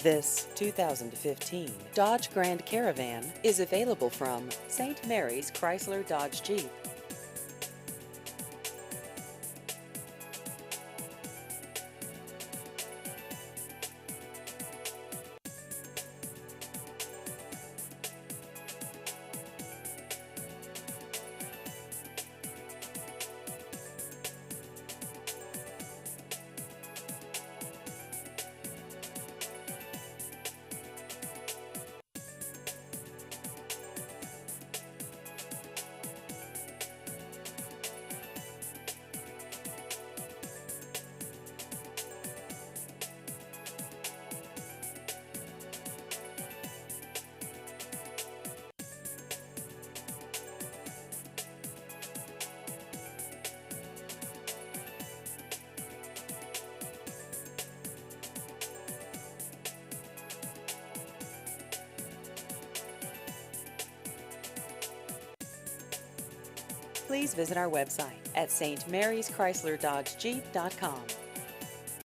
This 2015 Dodge Grand Caravan is available from St. Mary's Chrysler Dodge Jeep. Please visit our website at stmaryschryslerdodgejeep.com.